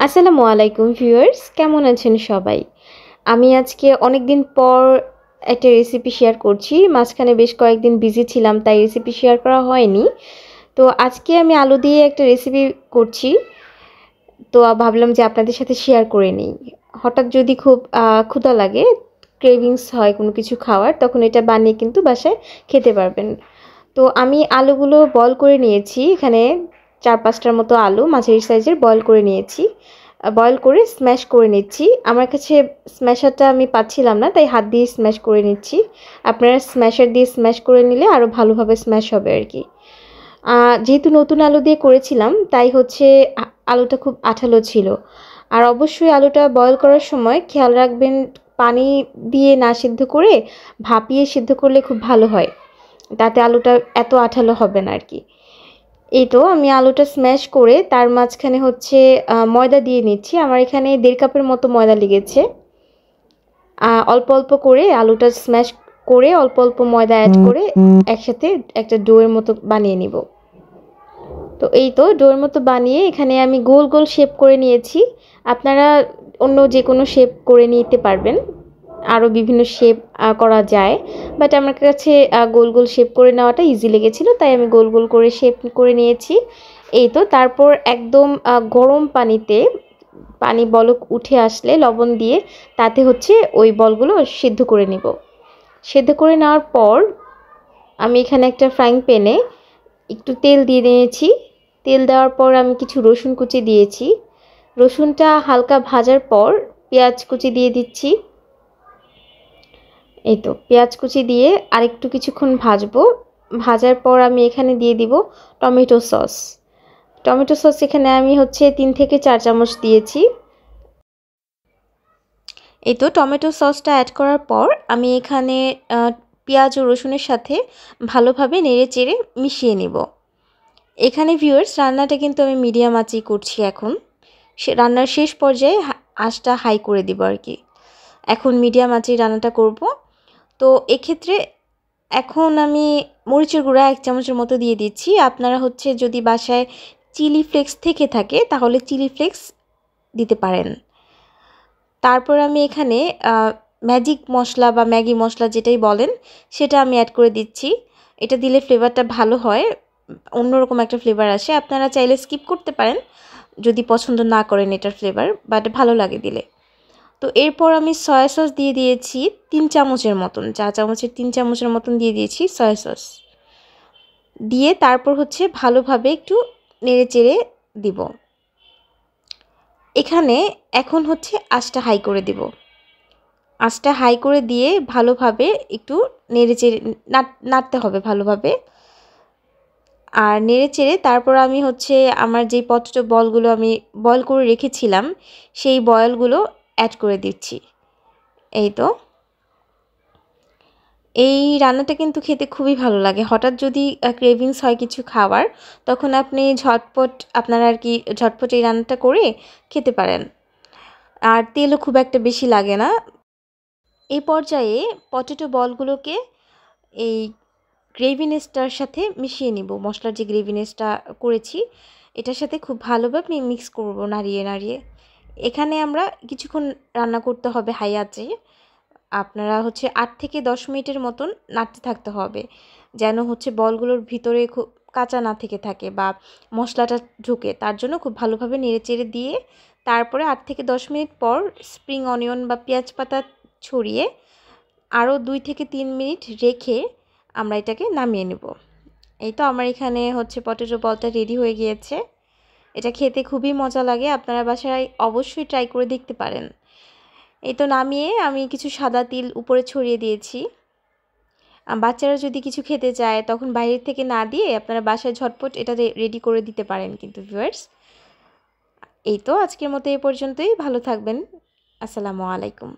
আসসালামু আলাইকুম ভিউয়ার্স, কেমন আছেন সবাই? আমি আজকে অনেক দিন পর একটা রেসিপি শেয়ার করছি। মাঝখানে বেশ কয়েকদিন বিজি ছিলাম, তাই রেসিপি শেয়ার করা হয়নি। তো আজকে আমি আলু দিয়ে একটা রেসিপি করছি। তো ভাবলাম যে আপনাদের সাথে শেয়ার করে নিই। হঠাৎ যদি খুব ক্ষুধা লাগে, ক্রেভিংস হয় কোনো কিছু খাওয়ার, তখন এটা বানিয়ে কিন্তু বাসায় খেতে পারবেন। তো আমি আলুগুলো বয়েল করে নিয়েছি। এখানে ৪-৫টার মতো আলু মাঝারি সাইজের বয়েল করে নিয়েছি। বয়েল করে স্ম্যাশ করে নিচ্ছি। আমার কাছে স্ম্যাশারটা আমি পাচ্ছিলাম না, তাই হাত দিয়ে স্ম্যাশ করে নিচ্ছি। আপনারা স্ম্যাশার দিয়ে স্ম্যাশ করে নিলে আরও ভালোভাবে স্ম্যাশ হবে আর কি। যেহেতু নতুন আলু দিয়ে করেছিলাম, তাই হচ্ছে আলুটা খুব আঠালো ছিল। আর অবশ্যই আলুটা বয়েল করার সময় খেয়াল রাখবেন, পানি দিয়ে না সিদ্ধ করে ভাপিয়ে সিদ্ধ করলে খুব ভালো হয়। তাতে আলুটা এত আঠালো হবে না আর কি। এই তো আমি আলুটা স্ম্যাশ করে তার মাঝখানে হচ্ছে ময়দা দিয়ে নিচ্ছি। আমার এখানে ১.৫ কাপের মতো ময়দা লেগেছে। অল্প অল্প করে আলুটা স্ম্যাশ করে অল্প অল্প ময়দা অ্যাড করে একসাথে একটা ডোয়ের মতো বানিয়ে নিব। তো এই তো ডোয়ের মতো বানিয়ে এখানে আমি গোল গোল শেপ করে নিয়েছি। আপনারা অন্য যে কোনো শেপ করে নিতে পারবেন, আরও বিভিন্ন শেপ করা যায়, বাট আমার কাছে গোল গোল শেপ করে নেওয়াটা ইজি লেগেছিলো, তাই আমি গোল গোল করে শেপ করে নিয়েছি। এই তো তারপর একদম গরম পানিতে, পানি বলক উঠে আসলে লবণ দিয়ে তাতে হচ্ছে ওই বলগুলো সিদ্ধ করে নিব। সিদ্ধ করে নেওয়ার পর আমি এখানে একটা ফ্রাইং প্যানে একটু তেল দিয়ে নিয়েছি। তেল দেওয়ার পর আমি কিছু রসুন কুচি দিয়েছি। রসুনটা হালকা ভাজার পর পেঁয়াজ কুচি দিয়ে দিচ্ছি। এই তো পেঁয়াজ কুচি দিয়ে আরেকটু কিছুক্ষণ ভাজবো। ভাজার পর আমি এখানে দিয়ে দিব টমেটো সস। টমেটো সস এখানে আমি হচ্ছে ৩ থেকে ৪ চামচ দিয়েছি। এই তো টমেটো সসটা অ্যাড করার পর আমি এখানে পেঁয়াজ ও রসুনের সাথে ভালোভাবে নেড়ে চেড়ে মিশিয়ে নেব। এখানে ভিউয়ার্স, রান্নাটা কিন্তু আমি মিডিয়াম আঁচেই করছি এখন। রান্নার শেষ পর্যায়ে আঁচটা হাই করে দিব আর কি। এখন মিডিয়াম আঁচেই রান্নাটা করব। তো এক্ষেত্রে এখন আমি মরিচের গুঁড়া ১ চামচের মতো দিয়ে দিচ্ছি। আপনারা হচ্ছে যদি বাসায় চিলি ফ্লেক্স থেকে থাকে তাহলে চিলি ফ্লেক্স দিতে পারেন। তারপর আমি এখানে ম্যাজিক মশলা বা ম্যাগি মশলা যেটাই বলেন, সেটা আমি অ্যাড করে দিচ্ছি। এটা দিলে ফ্লেভারটা ভালো হয়, অন্যরকম একটা ফ্লেভার আসে। আপনারা চাইলে স্কিপ করতে পারেন যদি পছন্দ না করেন এটার ফ্লেভার, বাট ভালো লাগে দিলে। তো এরপর আমি সয়া সস দিয়ে দিয়েছি ৩ চামচের মতন, চা চামচের ৩ চামচের মতন দিয়ে দিয়েছি সয়া সস। দিয়ে তারপর হচ্ছে ভালোভাবে একটু নেড়ে চেড়ে দিব। এখানে এখন হচ্ছে আঁচটা হাই করে দিব। আঁচটা হাই করে দিয়ে ভালোভাবে একটু নেড়ে চেড়ে নাড়তে হবে ভালোভাবে। আর নেড়ে চেড়ে তারপর আমি হচ্ছে আমার যেই পটেটো বলগুলো আমি বয়েল করে রেখেছিলাম, সেই বয়েলগুলো অ্যাড করে দিচ্ছি। এই তো এই রান্নাটা কিন্তু খেতে খুবই ভালো লাগে। হঠাৎ যদি ক্রেভিংস হয় কিছু খাওয়ার, তখন আপনি ঝটপট আপনারা আর কি ঝটপট এই রান্নাটা করে খেতে পারেন। আর তেলও খুব একটা বেশি লাগে না। এই পর্যায়ে পটেটো বলগুলোকে এই গ্রেভিনেসটার সাথে মিশিয়ে নিব। মশলার যে গ্রেভিনেসটা করেছি, এটার সাথে খুব ভালোভাবে মিক্স করব নাড়িয়ে নাড়িয়ে। এখানে আমরা কিছুক্ষণ রান্না করতে হবে হাই আঁচে। আপনারা হচ্ছে ৮ থেকে ১০ মিনিটের মতন নাড়তে থাকতে হবে, যেন হচ্ছে বলগুলোর ভিতরে খুব কাঁচা না থেকে থাকে বা মশলাটা ঢুকে। তার জন্য খুব ভালোভাবে নেড়ে চেড়ে দিয়ে তারপরে ৮ থেকে ১০ মিনিট পর স্প্রিং অনিয়ন বা পেঁয়াজ পাতা ছড়িয়ে আরও ২ থেকে ৩ মিনিট রেখে আমরা এটাকে নামিয়ে নেব। এই তো আমার এখানে হচ্ছে পটেটো বলটা রেডি হয়ে গিয়েছে। এটা খেতে খুবই মজা লাগে। আপনারা বাসায় অবশ্যই ট্রাই করে দেখতে পারেন। এই তো নামিয়ে আমি কিছু সাদা তিল উপরে ছড়িয়ে দিয়েছি। বাচ্চারা যদি কিছু খেতে চায় তখন বাইরে থেকে না দিয়ে আপনারা বাসায় ঝটপট এটা রেডি করে দিতে পারেন কিন্তু ভিউয়ার্স। এই তো আজকের মতো এই পর্যন্তই। ভালো থাকবেন। আসসালামু আলাইকুম।